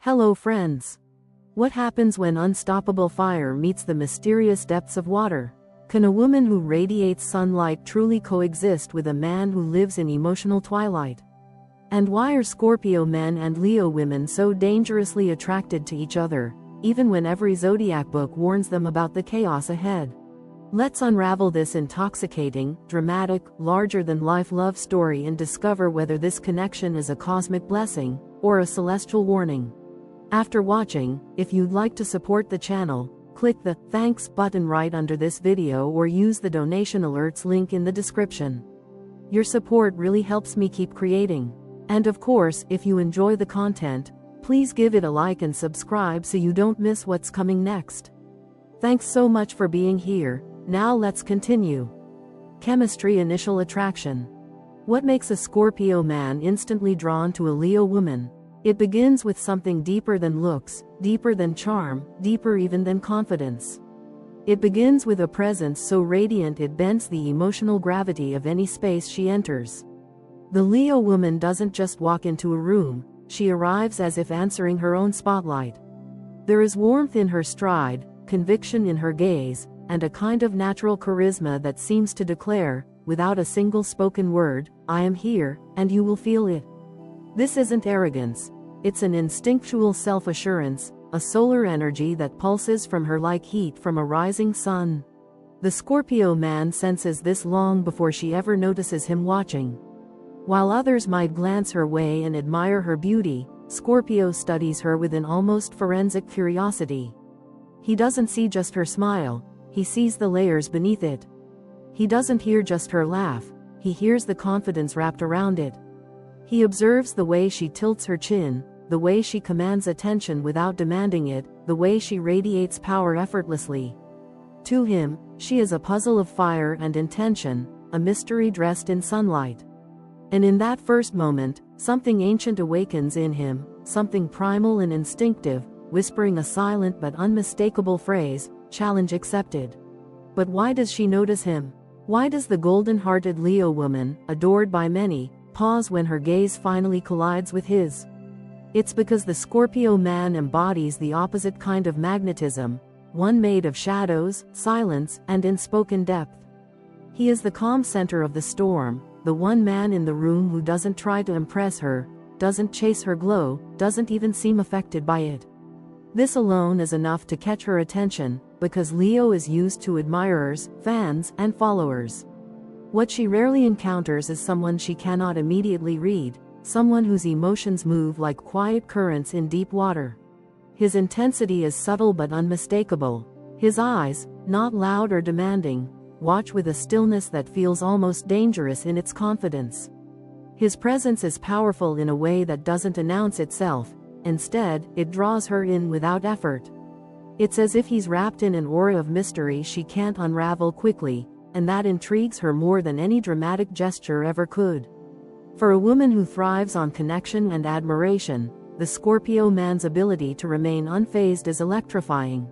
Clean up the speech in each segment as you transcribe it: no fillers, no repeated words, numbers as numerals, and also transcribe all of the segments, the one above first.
Hello friends. What happens when unstoppable fire meets the mysterious depths of water? Can a woman who radiates sunlight truly coexist with a man who lives in emotional twilight? And why are Scorpio men and Leo women so dangerously attracted to each other, even when every zodiac book warns them about the chaos ahead? Let's unravel this intoxicating, dramatic, larger-than-life love story and discover whether this connection is a cosmic blessing or a celestial warning. After watching, if you'd like to support the channel, click the Thanks button right under this video or use the donation alerts link in the description. Your support really helps me keep creating. And of course, if you enjoy the content, please give it a like and subscribe so you don't miss what's coming next. Thanks so much for being here. Now let's continue. Chemistry. Initial attraction. What makes a Scorpio man instantly drawn to a Leo woman? It begins with something deeper than looks, deeper than charm, deeper even than confidence. It begins with a presence so radiant it bends the emotional gravity of any space she enters. The Leo woman doesn't just walk into a room, she arrives as if answering her own spotlight. There is warmth in her stride, conviction in her gaze, and a kind of natural charisma that seems to declare, without a single spoken word, I am here, and you will feel it. This isn't arrogance, it's an instinctual self-assurance, a solar energy that pulses from her like heat from a rising sun. The Scorpio man senses this long before she ever notices him watching. While others might glance her way and admire her beauty, Scorpio studies her with an almost forensic curiosity. He doesn't see just her smile, he sees the layers beneath it. He doesn't hear just her laugh, he hears the confidence wrapped around it. He observes the way she tilts her chin, the way she commands attention without demanding it, the way she radiates power effortlessly. To him, she is a puzzle of fire and intention, a mystery dressed in sunlight. And in that first moment, something ancient awakens in him, something primal and instinctive, whispering a silent but unmistakable phrase, challenge accepted. But why does she notice him? Why does the golden-hearted Leo woman, adored by many, pause when her gaze finally collides with his? It's because the Scorpio man embodies the opposite kind of magnetism, one made of shadows, silence, and unspoken depth. He is the calm center of the storm, the one man in the room who doesn't try to impress her, doesn't chase her glow, doesn't even seem affected by it. This alone is enough to catch her attention, because Leo is used to admirers, fans, and followers. What she rarely encounters is someone she cannot immediately read, someone whose emotions move like quiet currents in deep water. His intensity is subtle but unmistakable. His eyes, not loud or demanding, watch with a stillness that feels almost dangerous in its confidence. His presence is powerful in a way that doesn't announce itself, instead, it draws her in without effort. It's as if he's wrapped in an aura of mystery she can't unravel quickly, and that intrigues her more than any dramatic gesture ever could. For a woman who thrives on connection and admiration, the Scorpio man's ability to remain unfazed is electrifying.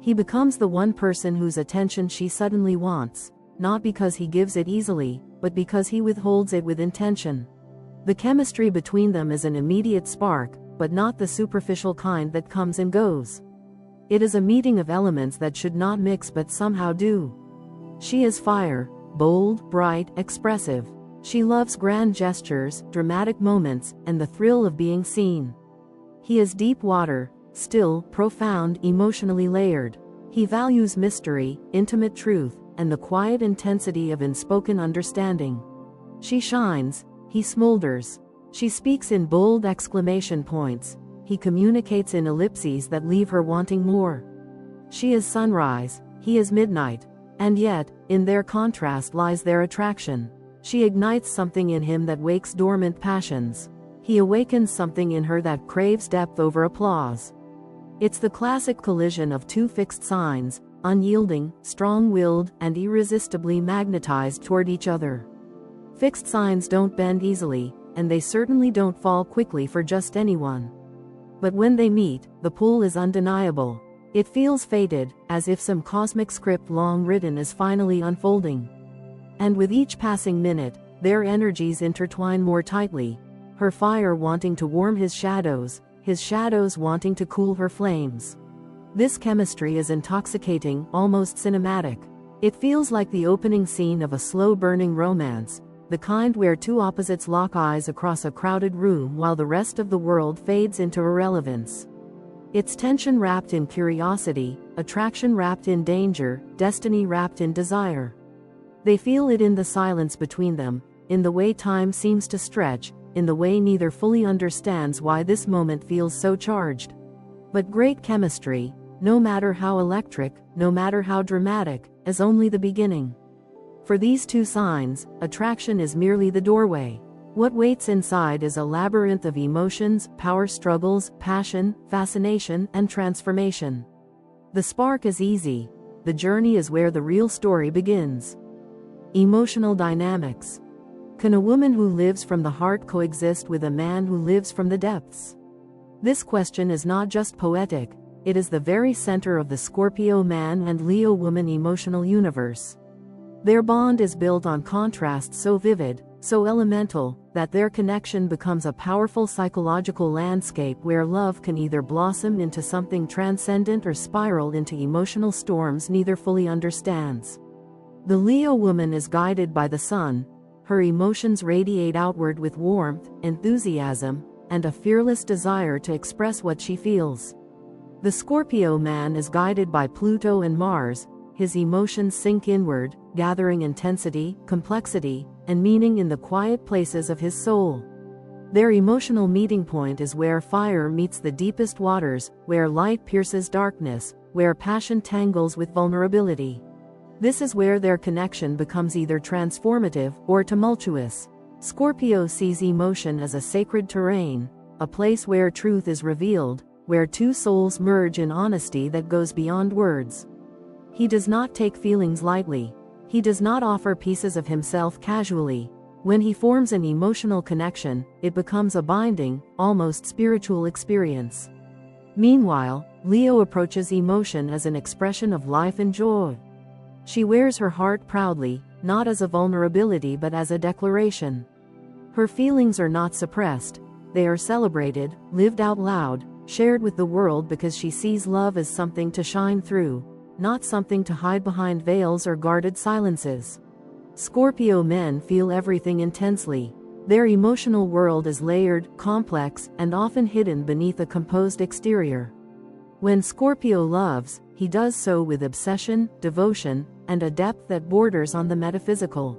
He becomes the one person whose attention she suddenly wants, not because he gives it easily, but because he withholds it with intention. The chemistry between them is an immediate spark, but not the superficial kind that comes and goes. It is a meeting of elements that should not mix but somehow do. She is fire, bold, bright, expressive. She loves grand gestures, dramatic moments, and the thrill of being seen. He is deep water, still, profound, emotionally layered. He values mystery, intimate truth, and the quiet intensity of unspoken understanding. She shines, he smolders. She speaks in bold exclamation points, he communicates in ellipses that leave her wanting more. She is sunrise, he is midnight. And yet, in their contrast lies their attraction. She ignites something in him that wakes dormant passions. He awakens something in her that craves depth over applause. It's the classic collision of two fixed signs, unyielding, strong-willed, and irresistibly magnetized toward each other. Fixed signs don't bend easily, and they certainly don't fall quickly for just anyone. But when they meet, the pull is undeniable. It feels fated, as if some cosmic script long written is finally unfolding. And with each passing minute, their energies intertwine more tightly, her fire wanting to warm his shadows, his shadows wanting to cool her flames. This chemistry is intoxicating, almost cinematic. It feels like the opening scene of a slow-burning romance, the kind where two opposites lock eyes across a crowded room while the rest of the world fades into irrelevance. It's tension wrapped in curiosity, attraction wrapped in danger, destiny wrapped in desire. They feel it in the silence between them, in the way time seems to stretch, in the way neither fully understands why this moment feels so charged. But great chemistry, no matter how electric, no matter how dramatic, is only the beginning. For these two signs, attraction is merely the doorway. What waits inside is a labyrinth of emotions, power struggles, passion, fascination, and transformation. The spark is easy. The journey is where the real story begins. Emotional dynamics. Can a woman who lives from the heart coexist with a man who lives from the depths? This question is not just poetic, it is the very center of the Scorpio Man and Leo Woman emotional universe. Their bond is built on contrasts so vivid, so elemental, that their connection becomes a powerful psychological landscape where love can either blossom into something transcendent or spiral into emotional storms neither fully understands. The Leo woman is guided by the sun. Her emotions radiate outward with warmth, enthusiasm, and a fearless desire to express what she feels. The Scorpio man is guided by Pluto and Mars. His emotions sink inward, gathering intensity, complexity, and meaning in the quiet places of his soul. Their emotional meeting point is where fire meets the deepest waters, where light pierces darkness, where passion tangles with vulnerability. This is where their connection becomes either transformative or tumultuous. Scorpio sees emotion as a sacred terrain, a place where truth is revealed, where two souls merge in honesty that goes beyond words. He does not take feelings lightly. He does not offer pieces of himself casually. When he forms an emotional connection, it becomes a binding, almost spiritual experience. Meanwhile, Leo approaches emotion as an expression of life and joy. She wears her heart proudly, not as a vulnerability but as a declaration. Her feelings are not suppressed, they are celebrated, lived out loud, shared with the world because she sees love as something to shine through, not something to hide behind veils or guarded silences. Scorpio men feel everything intensely. Their emotional world is layered, complex, and often hidden beneath a composed exterior. When Scorpio loves, he does so with obsession, devotion, and a depth that borders on the metaphysical.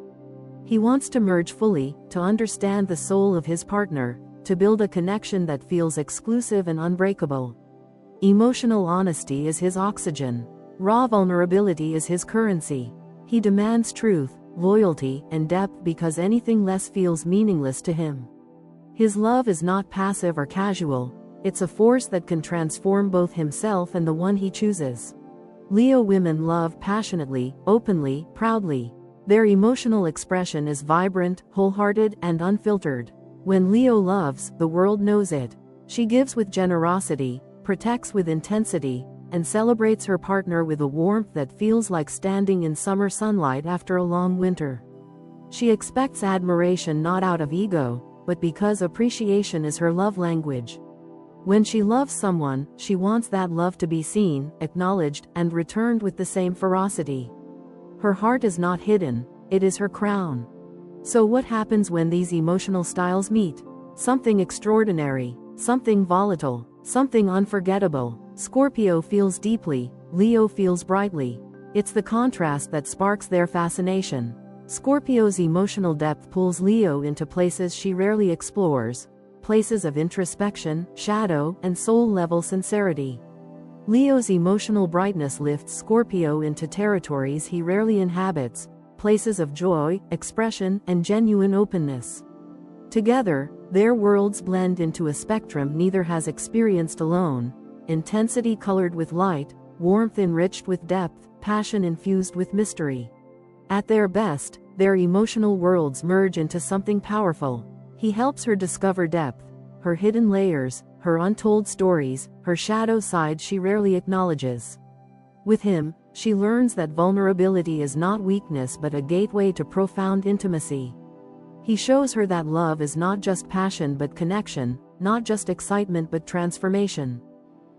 He wants to merge fully, to understand the soul of his partner, to build a connection that feels exclusive and unbreakable. Emotional honesty is his oxygen. Raw vulnerability is his currency. He demands truth, loyalty, and depth because anything less feels meaningless to him. His love is not passive or casual, it's a force that can transform both himself and the one he chooses. Leo women love passionately, openly, proudly. Their emotional expression is vibrant, wholehearted, and unfiltered. When Leo loves, the world knows it. She gives with generosity, protects with intensity, and celebrates her partner with a warmth that feels like standing in summer sunlight after a long winter. She expects admiration not out of ego, but because appreciation is her love language. When she loves someone, she wants that love to be seen, acknowledged, and returned with the same ferocity. Her heart is not hidden, it is her crown. So what happens when these emotional styles meet? Something extraordinary, something volatile, something unforgettable. Scorpio feels deeply, Leo feels brightly. It's the contrast that sparks their fascination. Scorpio's emotional depth pulls Leo into places she rarely explores, places of introspection, shadow, and soul-level sincerity. Leo's emotional brightness lifts Scorpio into territories he rarely inhabits, places of joy, expression, and genuine openness. Together, their worlds blend into a spectrum neither has experienced alone: intensity colored with light, warmth enriched with depth, passion infused with mystery. At their best, their emotional worlds merge into something powerful. He helps her discover depth, her hidden layers, her untold stories, her shadow side she rarely acknowledges. With him, she learns that vulnerability is not weakness but a gateway to profound intimacy. He shows her that love is not just passion but connection, not just excitement but transformation.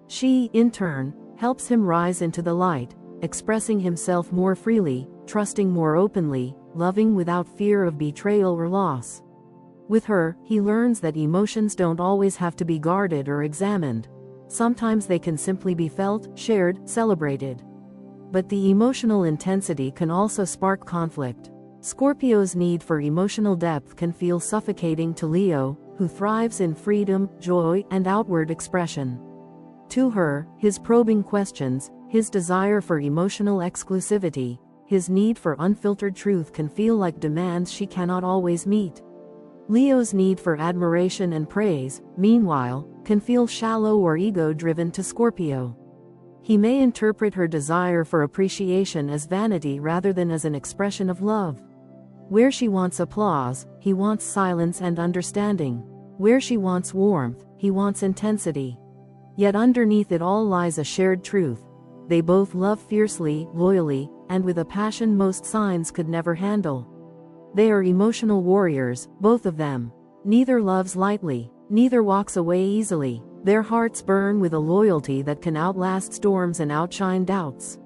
She, in turn, helps him rise into the light, expressing himself more freely, trusting more openly, loving without fear of betrayal or loss. With her, he learns that emotions don't always have to be guarded or examined. Sometimes they can simply be felt, shared, celebrated. But the emotional intensity can also spark conflict. Scorpio's need for emotional depth can feel suffocating to Leo, who thrives in freedom, joy, and outward expression. To her, his probing questions, his desire for emotional exclusivity, his need for unfiltered truth can feel like demands she cannot always meet. Leo's need for admiration and praise, meanwhile, can feel shallow or ego-driven to Scorpio. He may interpret her desire for appreciation as vanity rather than as an expression of love. Where she wants applause, he wants silence and understanding. Where she wants warmth, he wants intensity. Yet underneath it all lies a shared truth. They both love fiercely, loyally, and with a passion most signs could never handle. They are emotional warriors, both of them. Neither loves lightly, neither walks away easily. Their hearts burn with a loyalty that can outlast storms and outshine doubts.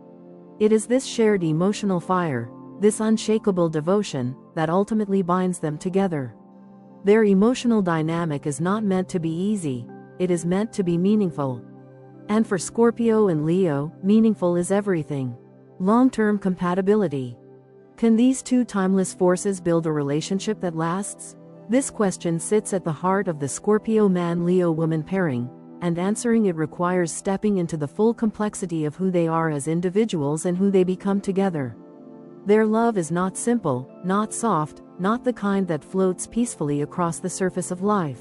It is this shared emotional fire, this unshakable devotion, that ultimately binds them together. Their emotional dynamic is not meant to be easy, it is meant to be meaningful. And for Scorpio and Leo, meaningful is everything. Long-term compatibility. Can these two timeless forces build a relationship that lasts? This question sits at the heart of the Scorpio Man Leo Woman pairing, and answering it requires stepping into the full complexity of who they are as individuals and who they become together. Their love is not simple, not soft, not the kind that floats peacefully across the surface of life.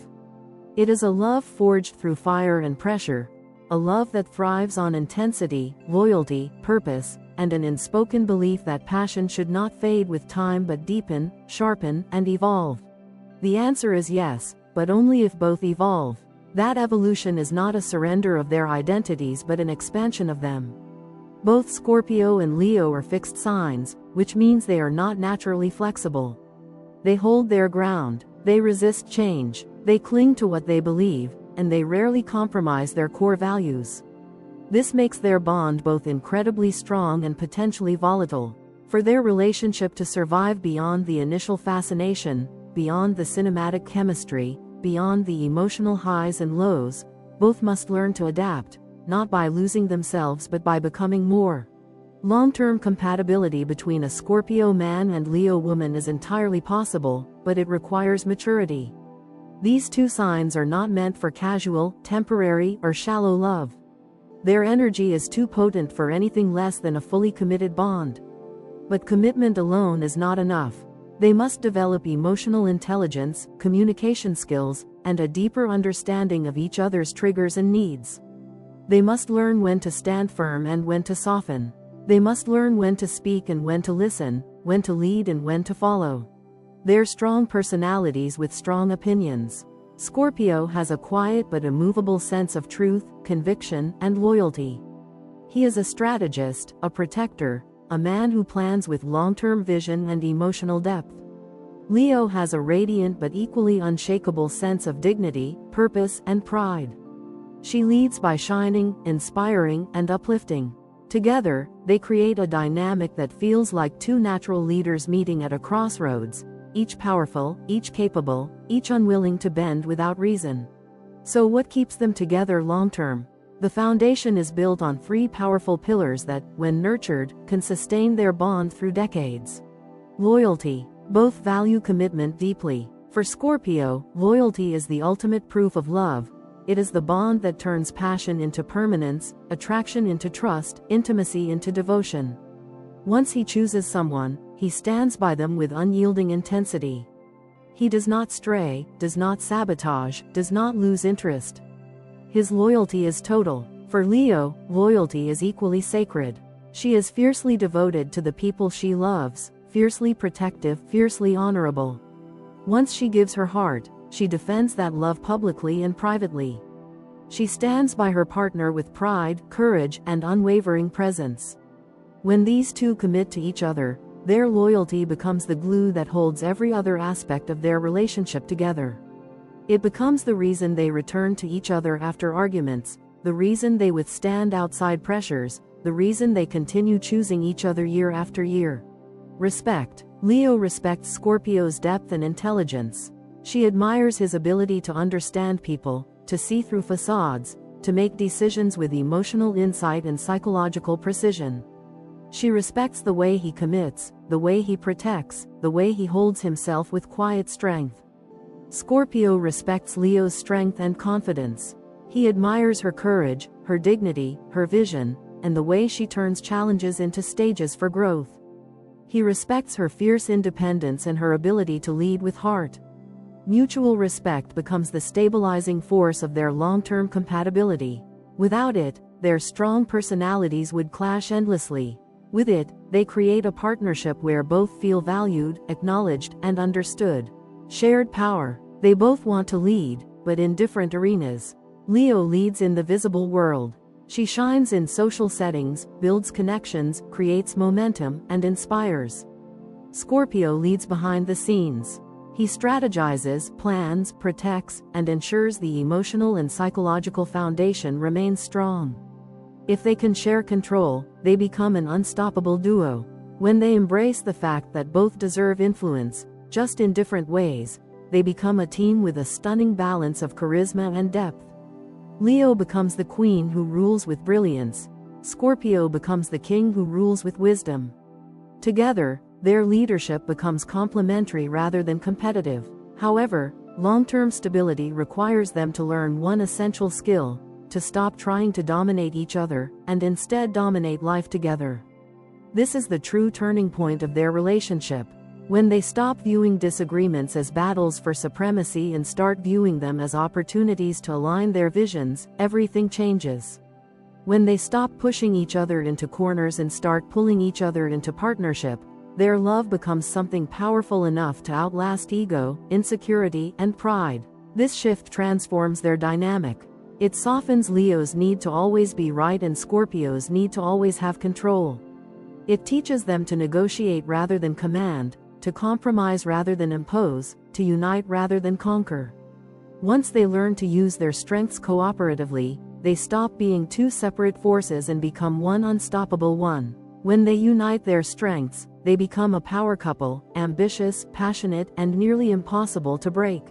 It is a love forged through fire and pressure, a love that thrives on intensity, loyalty, purpose, and an unspoken belief that passion should not fade with time but deepen, sharpen, and evolve. The answer is yes, but only if both evolve. That evolution is not a surrender of their identities but an expansion of them. Both Scorpio and Leo are fixed signs, which means they are not naturally flexible. They hold their ground, they resist change, they cling to what they believe, and they rarely compromise their core values. This makes their bond both incredibly strong and potentially volatile. For their relationship to survive beyond the initial fascination, beyond the cinematic chemistry, beyond the emotional highs and lows, both must learn to adapt, not by losing themselves but by becoming more. Long-term compatibility between a Scorpio man and Leo woman is entirely possible, but it requires maturity. These two signs are not meant for casual, temporary, or shallow love. Their energy is too potent for anything less than a fully committed bond. But commitment alone is not enough. They must develop emotional intelligence, communication skills, and a deeper understanding of each other's triggers and needs. They must learn when to stand firm and when to soften. They must learn when to speak and when to listen, when to lead and when to follow. They're strong personalities with strong opinions. Scorpio has a quiet but immovable sense of truth, conviction, and loyalty. He is a strategist, a protector, a man who plans with long-term vision and emotional depth. Leo has a radiant but equally unshakable sense of dignity, purpose, and pride. She leads by shining, inspiring, and uplifting. Together, they create a dynamic that feels like two natural leaders meeting at a crossroads, each powerful, each capable, each unwilling to bend without reason. So what keeps them together long-term? The foundation is built on three powerful pillars that, when nurtured, can sustain their bond through decades. Loyalty. Both value commitment deeply. For Scorpio, loyalty is the ultimate proof of love. It is the bond that turns passion into permanence, attraction into trust, intimacy into devotion. Once he chooses someone, he stands by them with unyielding intensity. He does not stray, does not sabotage, does not lose interest. His loyalty is total. For Leo, loyalty is equally sacred. She is fiercely devoted to the people she loves, fiercely protective, fiercely honorable. Once she gives her heart, she defends that love publicly and privately. She stands by her partner with pride, courage, and unwavering presence. When these two commit to each other, their loyalty becomes the glue that holds every other aspect of their relationship together. It becomes the reason they return to each other after arguments, the reason they withstand outside pressures, the reason they continue choosing each other year after year. Respect. Leo respects Scorpio's depth and intelligence. She admires his ability to understand people, to see through facades, to make decisions with emotional insight and psychological precision. She respects the way he commits, the way he protects, the way he holds himself with quiet strength. Scorpio respects Leo's strength and confidence. He admires her courage, her dignity, her vision, and the way she turns challenges into stages for growth. He respects her fierce independence and her ability to lead with heart. Mutual respect becomes the stabilizing force of their long-term compatibility. Without it, their strong personalities would clash endlessly. With it, they create a partnership where both feel valued, acknowledged, and understood. Shared power. They both want to lead, but in different arenas. Leo leads in the visible world. She shines in social settings, builds connections, creates momentum, and inspires. Scorpio leads behind the scenes. He strategizes, plans, protects, and ensures the emotional and psychological foundation remains strong. If they can share control, they become an unstoppable duo. When they embrace the fact that both deserve influence, just in different ways, they become a team with a stunning balance of charisma and depth. Leo becomes the queen who rules with brilliance. Scorpio becomes the king who rules with wisdom. Together, their leadership becomes complementary rather than competitive. However, long-term stability requires them to learn one essential skill: to stop trying to dominate each other, and instead dominate life together. This is the true turning point of their relationship. When they stop viewing disagreements as battles for supremacy and start viewing them as opportunities to align their visions, everything changes. When they stop pushing each other into corners and start pulling each other into partnership, their love becomes something powerful enough to outlast ego, insecurity, and pride. This shift transforms their dynamic. It softens Leo's need to always be right and Scorpio's need to always have control. It teaches them to negotiate rather than command, to compromise rather than impose, to unite rather than conquer. Once they learn to use their strengths cooperatively, they stop being two separate forces and become one unstoppable one. When they unite their strengths, they become a power couple, ambitious, passionate, and nearly impossible to break.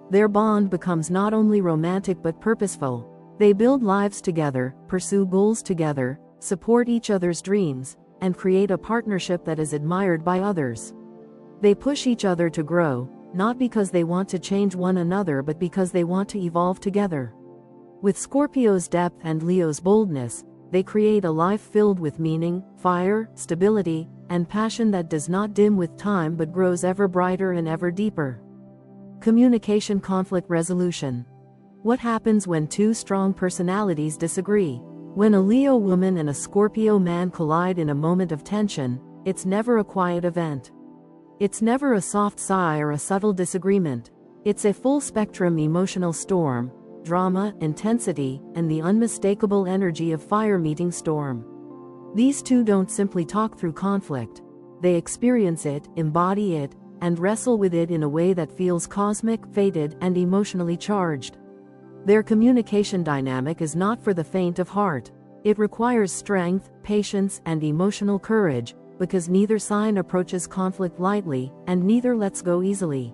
Their bond becomes not only romantic but purposeful. They build lives together, pursue goals together, support each other's dreams, and create a partnership that is admired by others. They push each other to grow, not because they want to change one another but because they want to evolve together. With Scorpio's depth and Leo's boldness, they create a life filled with meaning, fire, stability, and passion that does not dim with time but grows ever brighter and ever deeper. Communication conflict resolution. What happens when two strong personalities disagree? When a Leo woman and a Scorpio man collide in a moment of tension, it's never a quiet event. It's never a soft sigh or a subtle disagreement. It's a full-spectrum emotional storm: drama, intensity, and the unmistakable energy of fire meeting storm. These two don't simply talk through conflict. They experience it, embody it, and wrestle with it in a way that feels cosmic, fated, and emotionally charged. Their communication dynamic is not for the faint of heart. It requires strength, patience, and emotional courage, because neither sign approaches conflict lightly, and neither lets go easily.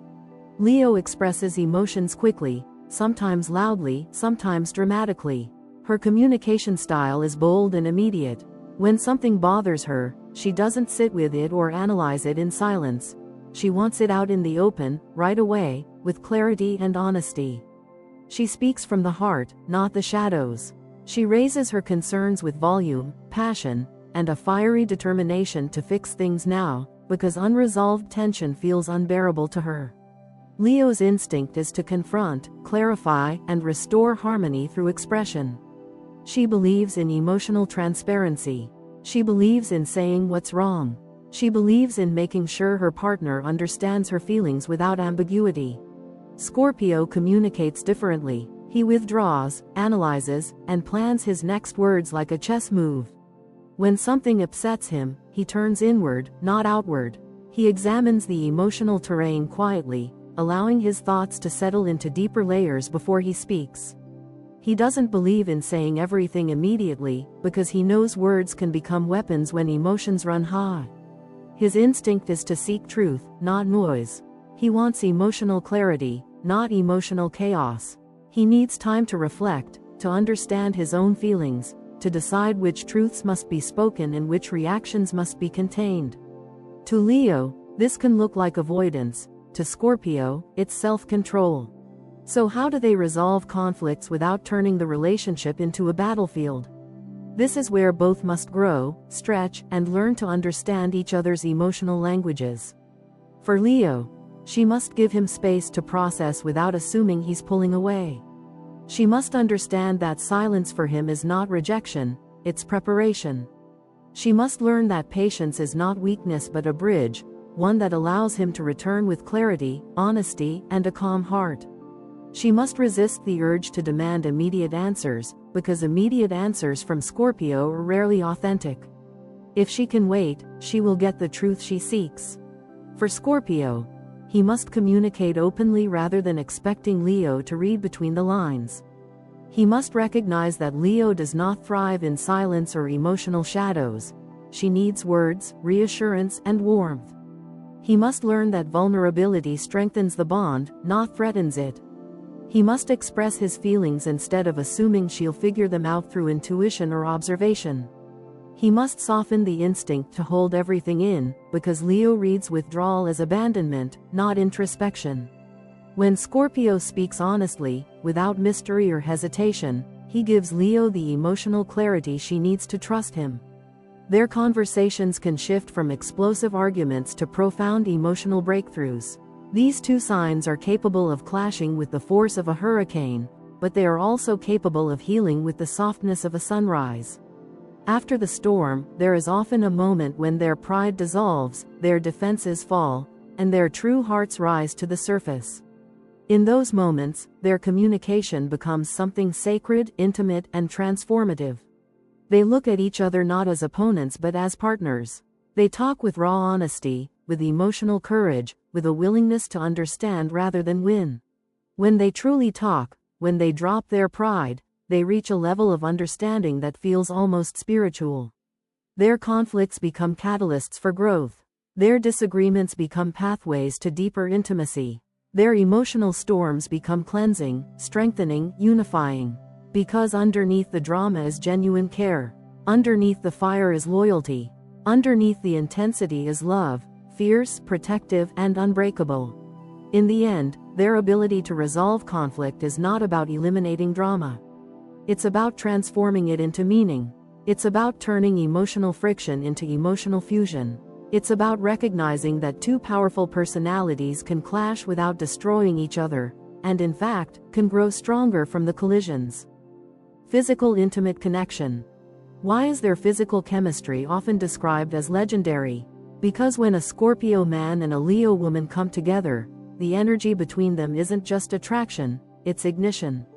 Leo expresses emotions quickly, sometimes loudly, sometimes dramatically. Her communication style is bold and immediate. When something bothers her, she doesn't sit with it or analyze it in silence. She wants it out in the open, right away, with clarity and honesty. She speaks from the heart, not the shadows. She raises her concerns with volume, passion, and a fiery determination to fix things now, because unresolved tension feels unbearable to her. Leo's instinct is to confront, clarify, and restore harmony through expression. She believes in emotional transparency. She believes in saying what's wrong. She believes in making sure her partner understands her feelings without ambiguity. Scorpio communicates differently. He withdraws, analyzes, and plans his next words like a chess move. When something upsets him, he turns inward, not outward. He examines the emotional terrain quietly, allowing his thoughts to settle into deeper layers before he speaks. He doesn't believe in saying everything immediately, because he knows words can become weapons when emotions run high. His instinct is to seek truth, not noise. He wants emotional clarity, not emotional chaos. He needs time to reflect, to understand his own feelings, to decide which truths must be spoken and which reactions must be contained. To Leo, this can look like avoidance. To Scorpio, it's self-control. So how do they resolve conflicts without turning the relationship into a battlefield? This is where both must grow, stretch, and learn to understand each other's emotional languages. For Leo, she must give him space to process without assuming he's pulling away. She must understand that silence for him is not rejection, it's preparation. She must learn that patience is not weakness but a bridge, one that allows him to return with clarity, honesty, and a calm heart. She must resist the urge to demand immediate answers, because immediate answers from Scorpio are rarely authentic. If she can wait, she will get the truth she seeks. For Scorpio, he must communicate openly rather than expecting Leo to read between the lines. He must recognize that Leo does not thrive in silence or emotional shadows. She needs words, reassurance, and warmth. He must learn that vulnerability strengthens the bond, not threatens it. He must express his feelings instead of assuming she'll figure them out through intuition or observation. He must soften the instinct to hold everything in, because Leo reads withdrawal as abandonment, not introspection. When Scorpio speaks honestly, without mystery or hesitation, he gives Leo the emotional clarity she needs to trust him. Their conversations can shift from explosive arguments to profound emotional breakthroughs. These two signs are capable of clashing with the force of a hurricane, but they are also capable of healing with the softness of a sunrise. After the storm, there is often a moment when their pride dissolves, their defenses fall, and their true hearts rise to the surface. In those moments, their communication becomes something sacred, intimate, and transformative. They look at each other not as opponents but as partners. They talk with raw honesty, with emotional courage, with a willingness to understand rather than win. When they truly talk, when they drop their pride, they reach a level of understanding that feels almost spiritual. Their conflicts become catalysts for growth. Their disagreements become pathways to deeper intimacy. Their emotional storms become cleansing, strengthening, unifying. Because underneath the drama is genuine care. Underneath the fire is loyalty. Underneath the intensity is love, fierce, protective, and unbreakable. In the end, their ability to resolve conflict is not about eliminating drama. It's about transforming it into meaning. It's about turning emotional friction into emotional fusion. It's about recognizing that two powerful personalities can clash without destroying each other, and in fact, can grow stronger from the collisions. Physical intimate connection. Why is their physical chemistry often described as legendary? Because when a Scorpio man and a Leo woman come together, the energy between them isn't just attraction, it's ignition.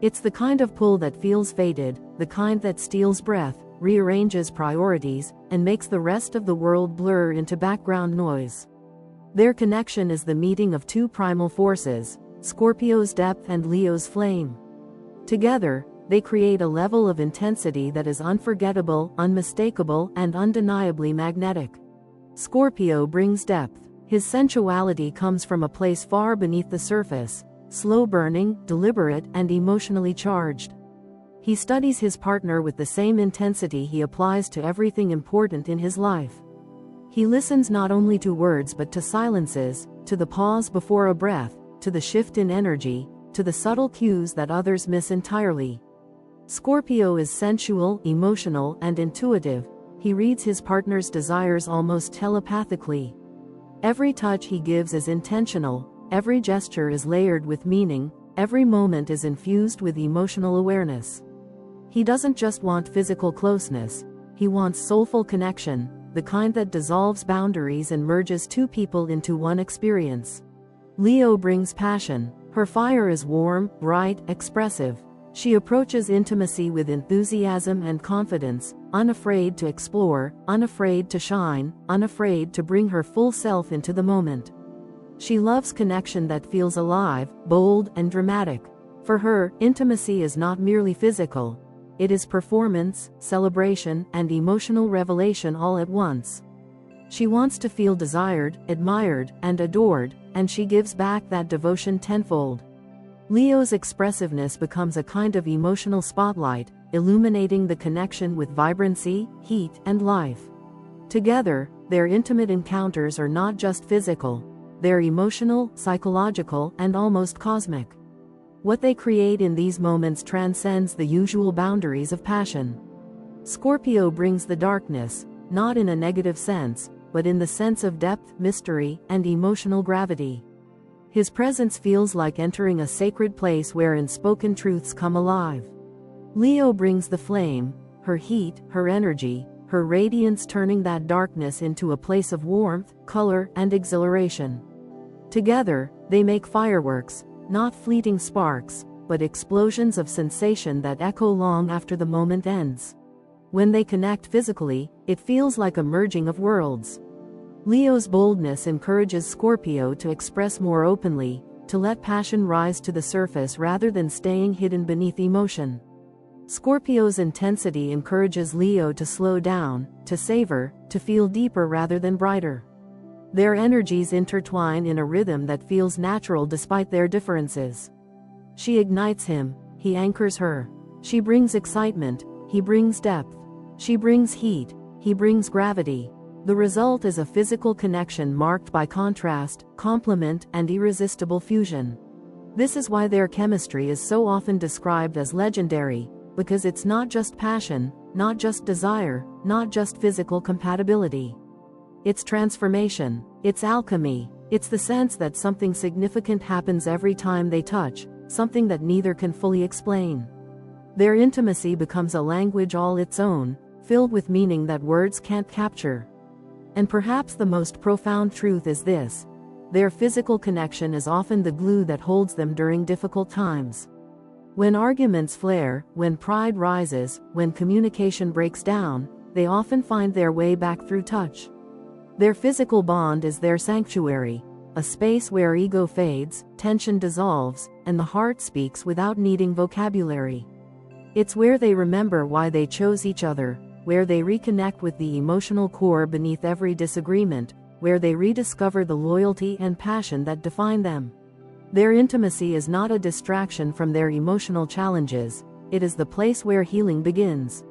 It's the kind of pull that feels fated, the kind that steals breath, rearranges priorities, and makes the rest of the world blur into background noise. Their connection is the meeting of two primal forces, Scorpio's depth and Leo's flame. Together, they create a level of intensity that is unforgettable, unmistakable, and undeniably magnetic. Scorpio brings depth. His sensuality comes from a place far beneath the surface, slow-burning, deliberate, and emotionally charged. He studies his partner with the same intensity he applies to everything important in his life. He listens not only to words but to silences, to the pause before a breath, to the shift in energy, to the subtle cues that others miss entirely. Scorpio is sensual, emotional, and intuitive. He reads his partner's desires almost telepathically. Every touch he gives is intentional, every gesture is layered with meaning, every moment is infused with emotional awareness. He doesn't just want physical closeness, he wants soulful connection, the kind that dissolves boundaries and merges two people into one experience. Leo brings passion. Her fire is warm, bright, expressive. She approaches intimacy with enthusiasm and confidence, unafraid to explore, unafraid to shine, unafraid to bring her full self into the moment. She loves connection that feels alive, bold, and dramatic. For her, intimacy is not merely physical. It is performance, celebration, and emotional revelation all at once. She wants to feel desired, admired, and adored, and she gives back that devotion tenfold. Leo's expressiveness becomes a kind of emotional spotlight, illuminating the connection with vibrancy, heat, and life. Together, their intimate encounters are not just physical. They're emotional, psychological, and almost cosmic. What they create in these moments transcends the usual boundaries of passion. Scorpio brings the darkness, not in a negative sense, but in the sense of depth, mystery, and emotional gravity. His presence feels like entering a sacred place where unspoken truths come alive. Leo brings the flame, her heat, her energy, her radiance, turning that darkness into a place of warmth, color, and exhilaration. Together, they make fireworks, not fleeting sparks, but explosions of sensation that echo long after the moment ends. When they connect physically, it feels like a merging of worlds. Leo's boldness encourages Scorpio to express more openly, to let passion rise to the surface rather than staying hidden beneath emotion. Scorpio's intensity encourages Leo to slow down, to savor, to feel deeper rather than brighter. Their energies intertwine in a rhythm that feels natural despite their differences. She ignites him, he anchors her. She brings excitement, he brings depth. She brings heat, he brings gravity. The result is a physical connection marked by contrast, complement, and irresistible fusion. This is why their chemistry is so often described as legendary, because it's not just passion, not just desire, not just physical compatibility. It's transformation, it's alchemy, it's the sense that something significant happens every time they touch, something that neither can fully explain. Their intimacy becomes a language all its own, filled with meaning that words can't capture. And perhaps the most profound truth is this: their physical connection is often the glue that holds them during difficult times. When arguments flare, when pride rises, when communication breaks down, they often find their way back through touch. Their physical bond is their sanctuary, a space where ego fades, tension dissolves, and the heart speaks without needing vocabulary. It's where they remember why they chose each other, where they reconnect with the emotional core beneath every disagreement, where they rediscover the loyalty and passion that define them. Their intimacy is not a distraction from their emotional challenges, it is the place where healing begins.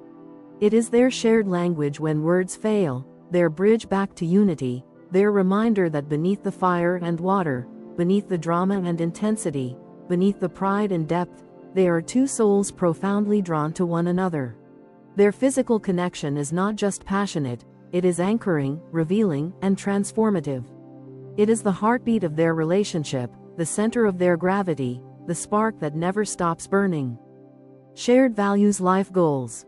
It is their shared language when words fail, their bridge back to unity, their reminder that beneath the fire and water, beneath the drama and intensity, beneath the pride and depth, they are two souls profoundly drawn to one another. Their physical connection is not just passionate, it is anchoring, revealing, and transformative. It is the heartbeat of their relationship, the center of their gravity, the spark that never stops burning. Shared values, life goals.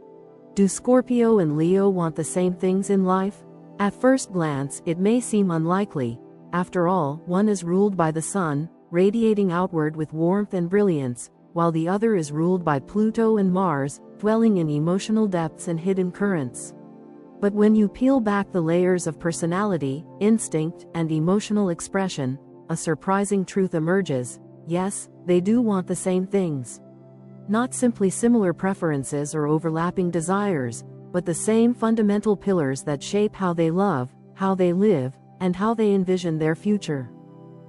Do Scorpio and Leo want the same things in life? At first glance, it may seem unlikely. After all, one is ruled by the sun, radiating outward with warmth and brilliance, while the other is ruled by Pluto and Mars, dwelling in emotional depths and hidden currents. But when you peel back the layers of personality, instinct, and emotional expression, a surprising truth emerges: yes, they do want the same things. Not simply similar preferences or overlapping desires, but the same fundamental pillars that shape how they love, how they live, and how they envision their future.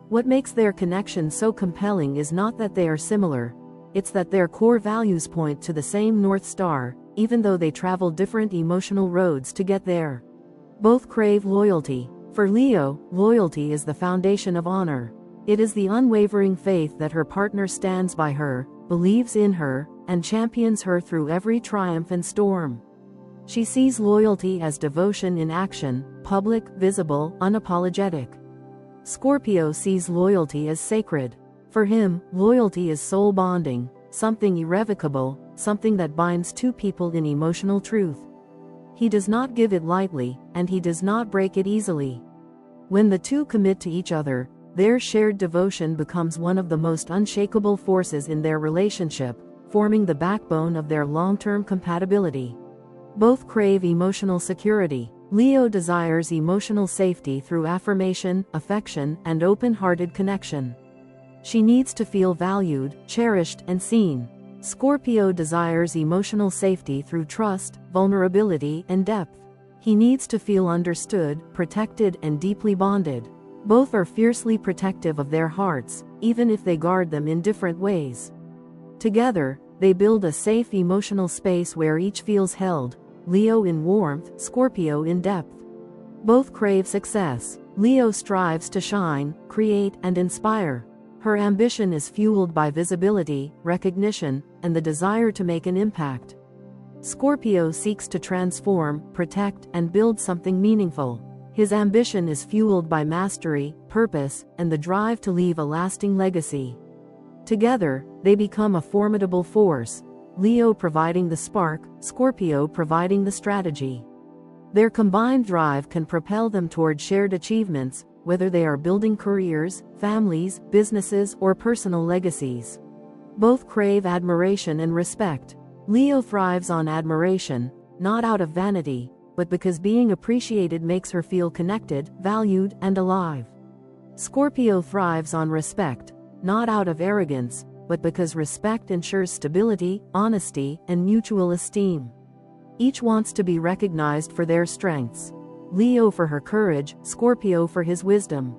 What makes their connection so compelling is not that they are similar, it's that their core values point to the same North Star, even though they travel different emotional roads to get there. Both crave loyalty. For Leo, loyalty is the foundation of honor. It is the unwavering faith that her partner stands by her, believes in her, and champions her through every triumph and storm. She sees loyalty as devotion in action, public, visible, unapologetic. Scorpio sees loyalty as sacred. For him, loyalty is soul bonding, something irrevocable, something that binds two people in emotional truth. He does not give it lightly, and he does not break it easily. When the two commit to each other, their shared devotion becomes one of the most unshakable forces in their relationship, forming the backbone of their long-term compatibility. Both crave emotional security. Leo desires emotional safety through affirmation, affection, and open-hearted connection. She needs to feel valued, cherished, and seen. Scorpio desires emotional safety through trust, vulnerability, and depth. He needs to feel understood, protected, and deeply bonded. Both are fiercely protective of their hearts, even if they guard them in different ways. Together, they build a safe emotional space where each feels held, Leo in warmth, Scorpio in depth. Both crave success. Leo strives to shine, create, and inspire. Her ambition is fueled by visibility, recognition, and the desire to make an impact. Scorpio seeks to transform, protect, and build something meaningful. His ambition is fueled by mastery, purpose, and the drive to leave a lasting legacy. Together, they become a formidable force, Leo providing the spark, Scorpio providing the strategy. Their combined drive can propel them toward shared achievements, whether they are building careers, families, businesses, or personal legacies. Both crave admiration and respect. Leo thrives on admiration, not out of vanity, but because being appreciated makes her feel connected, valued, and alive. Scorpio thrives on respect, not out of arrogance, but because respect ensures stability, honesty, and mutual esteem. Each wants to be recognized for their strengths. Leo for her courage, Scorpio for his wisdom.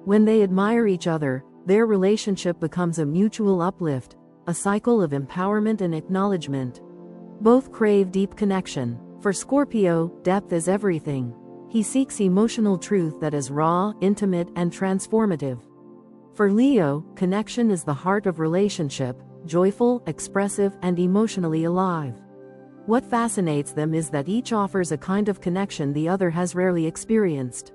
When they admire each other, their relationship becomes a mutual uplift, a cycle of empowerment and acknowledgement. Both crave deep connection. For Scorpio, depth is everything. He seeks emotional truth that is raw, intimate, and transformative. For Leo, connection is the heart of relationship, joyful, expressive, and emotionally alive. What fascinates them is that each offers a kind of connection the other has rarely experienced.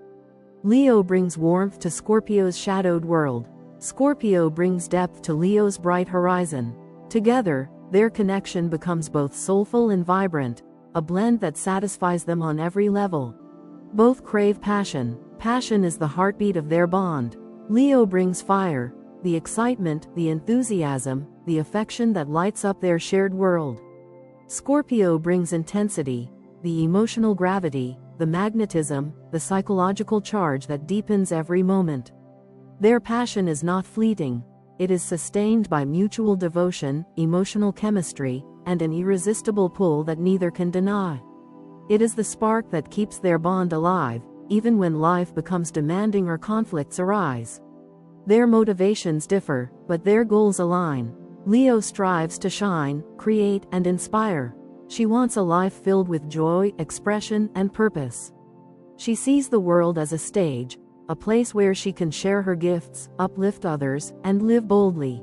Leo brings warmth to Scorpio's shadowed world. Scorpio brings depth to Leo's bright horizon. Together, their connection becomes both soulful and vibrant, a blend that satisfies them on every level. Both crave passion. Passion is the heartbeat of their bond. Leo brings fire, the excitement, the enthusiasm, the affection that lights up their shared world. Scorpio brings intensity, the emotional gravity, the magnetism, the psychological charge that deepens every moment. Their passion is not fleeting. It is sustained by mutual devotion, emotional chemistry, and an irresistible pull that neither can deny. It is the spark that keeps their bond alive, even when life becomes demanding or conflicts arise. Their motivations differ, but their goals align. Leo strives to shine, create, and inspire. She wants a life filled with joy, expression, and purpose. She sees the world as a stage, a place where she can share her gifts, uplift others, and live boldly.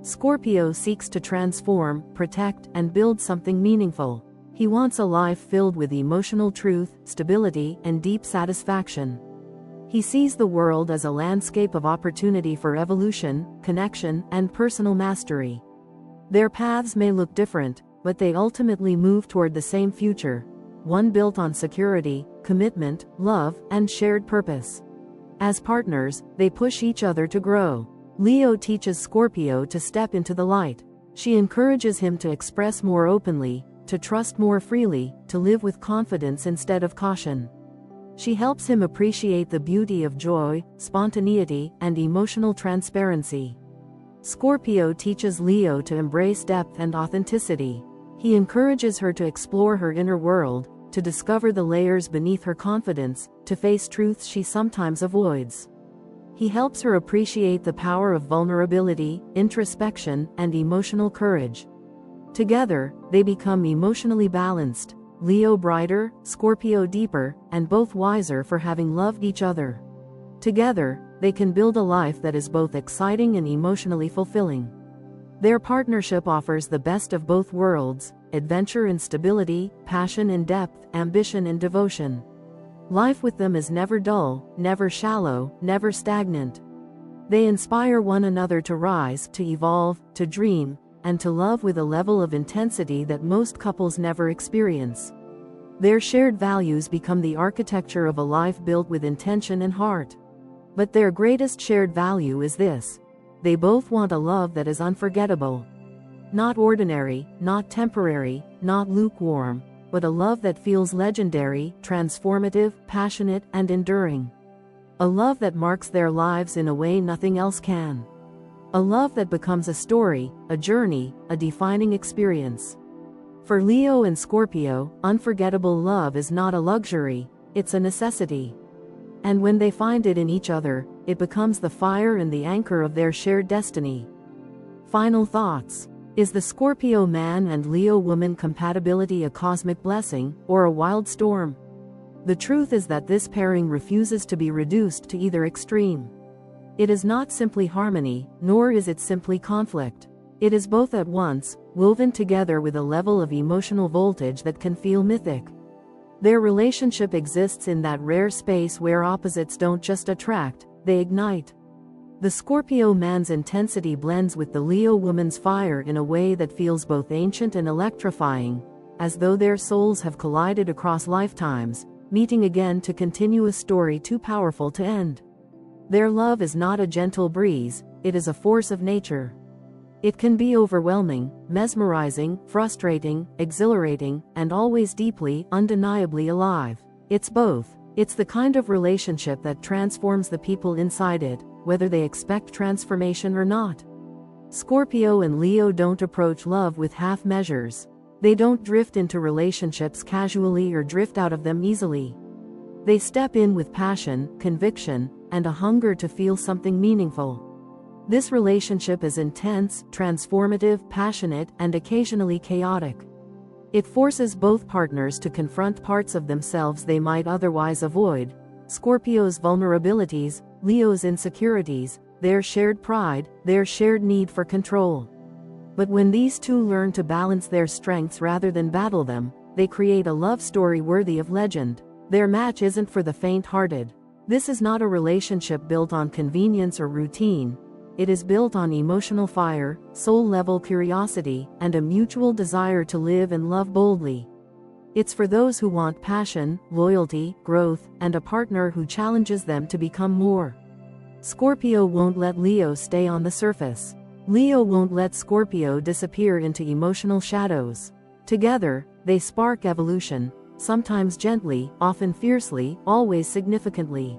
Scorpio seeks to transform, protect, and build something meaningful. He wants a life filled with emotional truth, stability, and deep satisfaction. He sees the world as a landscape of opportunity for evolution, connection, and personal mastery. Their paths may look different, but they ultimately move toward the same future, one built on security, commitment, love, and shared purpose. As partners, they push each other to grow. Leo teaches Scorpio to step into the light. She encourages him to express more openly, to trust more freely, to live with confidence instead of caution. She helps him appreciate the beauty of joy, spontaneity, and emotional transparency. Scorpio teaches Leo to embrace depth and authenticity. He encourages her to explore her inner world, to discover the layers beneath her confidence, to face truths she sometimes avoids. He helps her appreciate the power of vulnerability, introspection, and emotional courage. Together, they become emotionally balanced, Leo brighter, Scorpio deeper, and both wiser for having loved each other. Together, they can build a life that is both exciting and emotionally fulfilling. Their partnership offers the best of both worlds, adventure and stability, passion and depth, ambition and devotion. Life with them is never dull, never shallow, never stagnant. They inspire one another to rise, to evolve, to dream, and to love with a level of intensity that most couples never experience. Their shared values become the architecture of a life built with intention and heart. But their greatest shared value is this: they both want a love that is unforgettable. Not ordinary, not temporary, not lukewarm, but a love that feels legendary, transformative, passionate, and enduring. A love that marks their lives in a way nothing else can. A love that becomes a story, a journey, a defining experience. For Leo and Scorpio, unforgettable love is not a luxury, it's a necessity. And when they find it in each other, it becomes the fire and the anchor of their shared destiny. Final thoughts. Is the Scorpio man and Leo woman compatibility a cosmic blessing, or a wild storm? The truth is that this pairing refuses to be reduced to either extreme. It is not simply harmony, nor is it simply conflict. It is both at once, woven together with a level of emotional voltage that can feel mythic. Their relationship exists in that rare space where opposites don't just attract, they ignite. The Scorpio man's intensity blends with the Leo woman's fire in a way that feels both ancient and electrifying, as though their souls have collided across lifetimes, meeting again to continue a story too powerful to end. Their love is not a gentle breeze, it is a force of nature. It can be overwhelming, mesmerizing, frustrating, exhilarating, and always deeply, undeniably alive. It's both. It's the kind of relationship that transforms the people inside it, whether they expect transformation or not. Scorpio and Leo don't approach love with half measures. They don't drift into relationships casually or drift out of them easily. They step in with passion, conviction, and a hunger to feel something meaningful. This relationship is intense, transformative, passionate, and occasionally chaotic. It forces both partners to confront parts of themselves they might otherwise avoid: Scorpio's vulnerabilities, Leo's insecurities, their shared pride, their shared need for control. But when these two learn to balance their strengths rather than battle them, they create a love story worthy of legend. Their match isn't for the faint-hearted. This is not a relationship built on convenience or routine. It is built on emotional fire, soul-level curiosity, and a mutual desire to live and love boldly. It's for those who want passion, loyalty, growth, and a partner who challenges them to become more. Scorpio won't let Leo stay on the surface. Leo won't let Scorpio disappear into emotional shadows. Together, they spark evolution, sometimes gently, often fiercely, always significantly.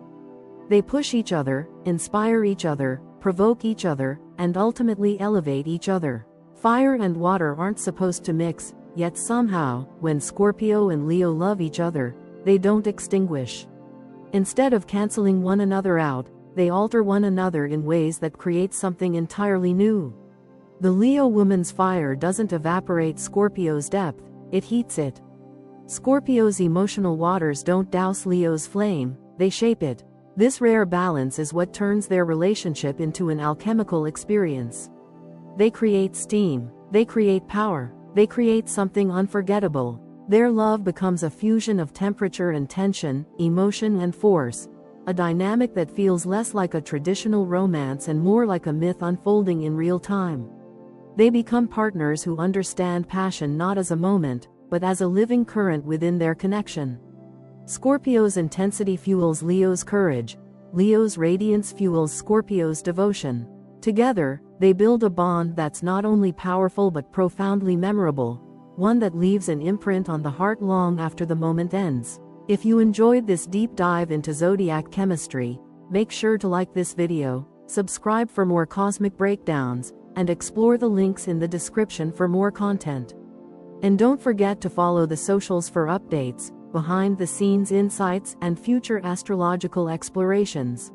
They push each other, inspire each other, provoke each other, and ultimately elevate each other. Fire and water aren't supposed to mix, yet somehow, when Scorpio and Leo love each other, they don't extinguish. Instead of canceling one another out, they alter one another in ways that create something entirely new. The Leo woman's fire doesn't evaporate Scorpio's depth, it heats it. Scorpio's emotional waters don't douse Leo's flame, they shape it. This rare balance is what turns their relationship into an alchemical experience. They create steam, they create power, they create something unforgettable. Their love becomes a fusion of temperature and tension, emotion and force, a dynamic that feels less like a traditional romance and more like a myth unfolding in real time. They become partners who understand passion not as a moment, but as a living current within their connection. Scorpio's intensity fuels Leo's courage, Leo's radiance fuels Scorpio's devotion. Together, they build a bond that's not only powerful but profoundly memorable, one that leaves an imprint on the heart long after the moment ends. If you enjoyed this deep dive into zodiac chemistry, make sure to like this video, subscribe for more cosmic breakdowns, and explore the links in the description for more content. And don't forget to follow the socials for updates, behind-the-scenes insights, and future astrological explorations.